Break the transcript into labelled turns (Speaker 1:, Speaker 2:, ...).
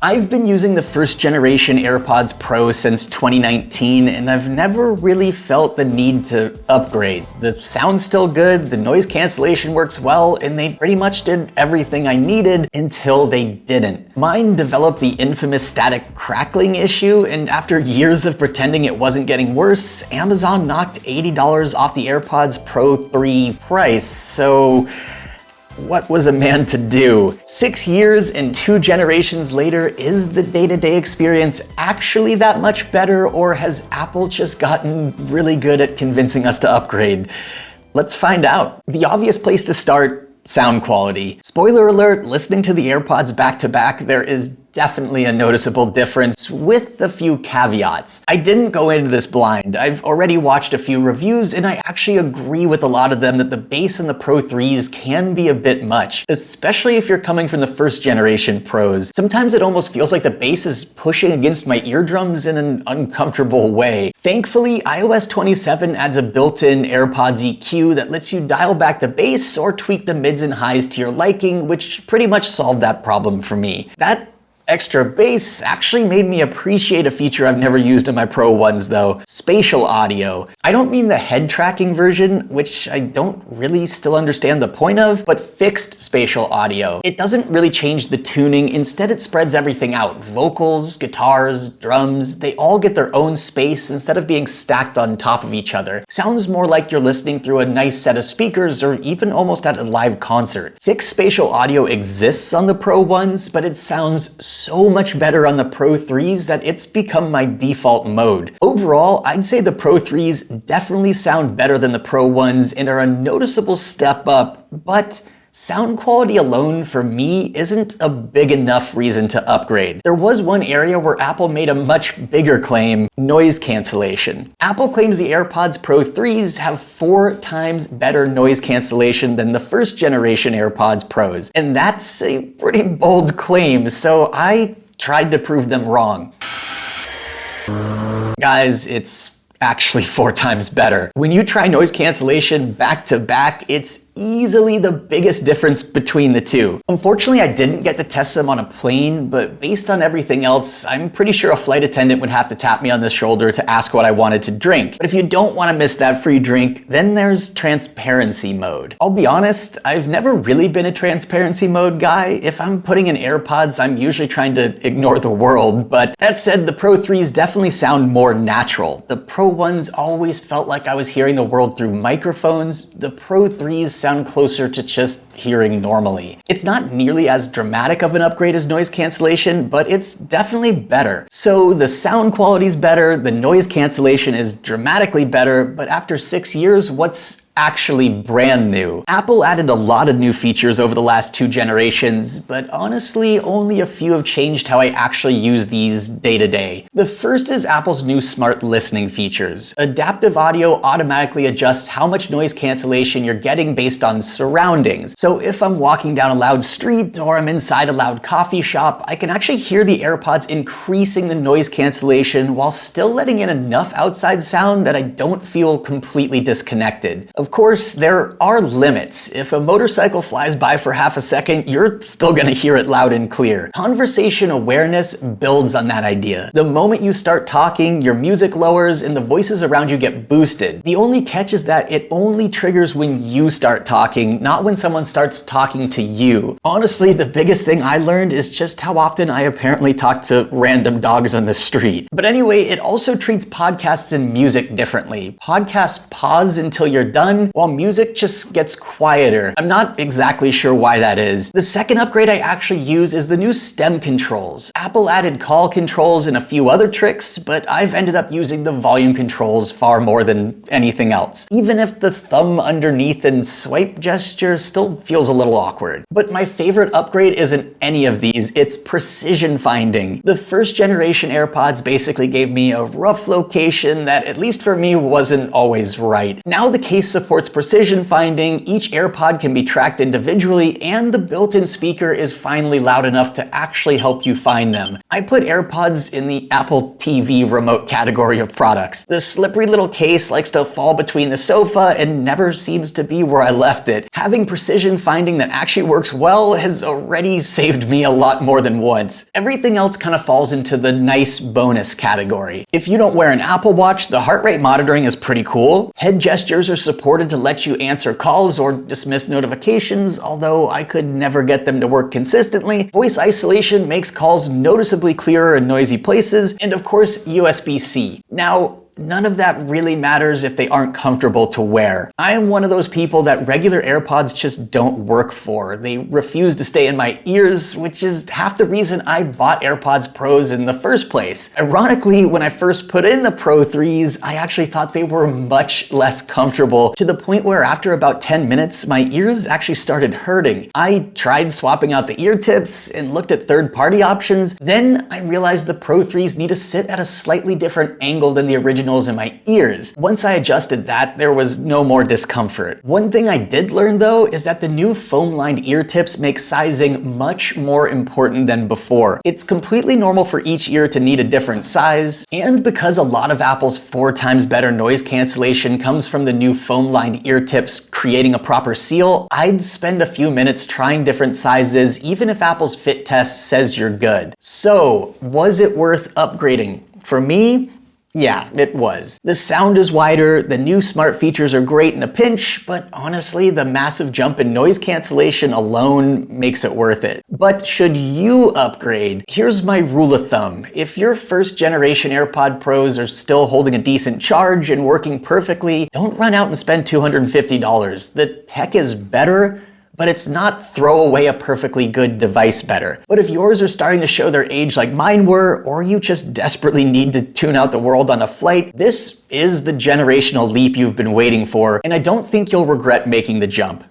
Speaker 1: I've been using the first generation AirPods Pro since 2019, and I've never really felt the need to upgrade. The sound's still good, the noise cancellation works well, and they pretty much did everything I needed until they didn't. Mine developed the infamous static crackling issue, and after years of pretending it wasn't getting worse, Amazon knocked $80 off the AirPods Pro 3 price, so what was a man to do? 6 years and 2 generations later, is the day-to-day experience actually that much better, or has Apple just gotten really good at convincing us to upgrade? Let's find out. The obvious place to start: sound quality. Spoiler alert, listening to the AirPods back-to-back, there is definitely a noticeable difference, with a few caveats. I didn't go into this blind. I've already watched a few reviews, and I actually agree with a lot of them that the bass in the Pro 3s can be a bit much, especially if you're coming from the first generation Pros. Sometimes it almost feels like the bass is pushing against my eardrums in an uncomfortable way. Thankfully, iOS 27 adds a built-in AirPods EQ that lets you dial back the bass or tweak the mids and highs to your liking, which pretty much solved that problem for me. That extra bass actually made me appreciate a feature I've never used in my Pro ones though: spatial audio. I don't mean the head tracking version, which I don't really still understand the point of, but fixed spatial audio. It doesn't really change the tuning, instead it spreads everything out. Vocals, guitars, drums, they all get their own space instead of being stacked on top of each other. Sounds more like you're listening through a nice set of speakers, or even almost at a live concert. Fixed spatial audio exists on the Pro ones, but it sounds so much better on the Pro 3s that it's become my default mode. Overall, I'd say the Pro 3s definitely sound better than the Pro ones and are a noticeable step up, but sound quality alone for me isn't a big enough reason to upgrade. There was one area where Apple made a much bigger claim: noise cancellation. Apple claims the AirPods Pro 3s have 4 times better noise cancellation than the first generation AirPods Pros. And that's a pretty bold claim, so I tried to prove them wrong. Guys, it's actually 4 times better. When you try noise cancellation back to back, it's easily the biggest difference between the two. Unfortunately, I didn't get to test them on a plane, but based on everything else, I'm pretty sure a flight attendant would have to tap me on the shoulder to ask what I wanted to drink. But if you don't want to miss that free drink, then there's transparency mode. I'll be honest, I've never really been a transparency mode guy. If I'm putting in AirPods, I'm usually trying to ignore the world, but that said, the Pro 3s definitely sound more natural. The Pro ones always felt like I was hearing the world through microphones. The Pro 3s sound closer to just hearing normally. It's not nearly as dramatic of an upgrade as noise cancellation, but it's definitely better. So the sound quality's better, the noise cancellation is dramatically better, but after 6 years, what's actually brand new? Apple added a lot of new features over the last 2 generations, but honestly, only a few have changed how I actually use these day to day. The first is Apple's new smart listening features. Adaptive audio automatically adjusts how much noise cancellation you're getting based on surroundings. So if I'm walking down a loud street or I'm inside a loud coffee shop, I can actually hear the AirPods increasing the noise cancellation while still letting in enough outside sound that I don't feel completely disconnected. Of course, there are limits. If a motorcycle flies by for half a second, you're still gonna hear it loud and clear. Conversation awareness builds on that idea. The moment you start talking, your music lowers and the voices around you get boosted. The only catch is that it only triggers when you start talking, not when someone starts talking to you. Honestly, the biggest thing I learned is just how often I apparently talk to random dogs on the street. But anyway, it also treats podcasts and music differently. Podcasts pause until you're done, while music just gets quieter. I'm not exactly sure why that is. The second upgrade I actually use is the new stem controls. Apple added call controls and a few other tricks, but I've ended up using the volume controls far more than anything else, even if the thumb underneath and swipe gesture still feels a little awkward. But my favorite upgrade isn't any of these, it's precision finding. The first generation AirPods basically gave me a rough location that, at least for me, wasn't always right. Now the case supports precision finding, each AirPod can be tracked individually, and the built-in speaker is finally loud enough to actually help you find them. I put AirPods in the Apple TV remote category of products. The slippery little case likes to fall between the sofa and never seems to be where I left it. Having precision finding that actually works well has already saved me a lot more than once. Everything else kind of falls into the nice bonus category. If you don't wear an Apple Watch, the heart rate monitoring is pretty cool. Head gestures are supported to let you answer calls or dismiss notifications, although I could never get them to work consistently. Voice isolation makes calls noticeably clearer in noisy places, and of course, USB-C. Now, none of that really matters if they aren't comfortable to wear. I am one of those people that regular AirPods just don't work for. They refuse to stay in my ears, which is half the reason I bought AirPods Pros in the first place. Ironically, when I first put in the Pro 3s, I actually thought they were much less comfortable, to the point where after about 10 minutes, my ears actually started hurting. I tried swapping out the ear tips and looked at third-party options. Then I realized the Pro 3s need to sit at a slightly different angle than the original in my ears. Once I adjusted that, there was no more discomfort. One thing I did learn though is that the new foam-lined ear tips make sizing much more important than before. It's completely normal for each ear to need a different size, and because a lot of Apple's 4 times better noise cancellation comes from the new foam-lined ear tips creating a proper seal, I'd spend a few minutes trying different sizes even if Apple's fit test says you're good. So, was it worth upgrading? For me, yeah, it was. The sound is wider, the new smart features are great in a pinch, but honestly, the massive jump in noise cancellation alone makes it worth it. But should you upgrade? Here's my rule of thumb. If your first generation AirPod Pros are still holding a decent charge and working perfectly, don't run out and spend $250. The tech is better, but it's not throw away a perfectly good device better. But if yours are starting to show their age like mine were, or you just desperately need to tune out the world on a flight, this is the generational leap you've been waiting for, and I don't think you'll regret making the jump.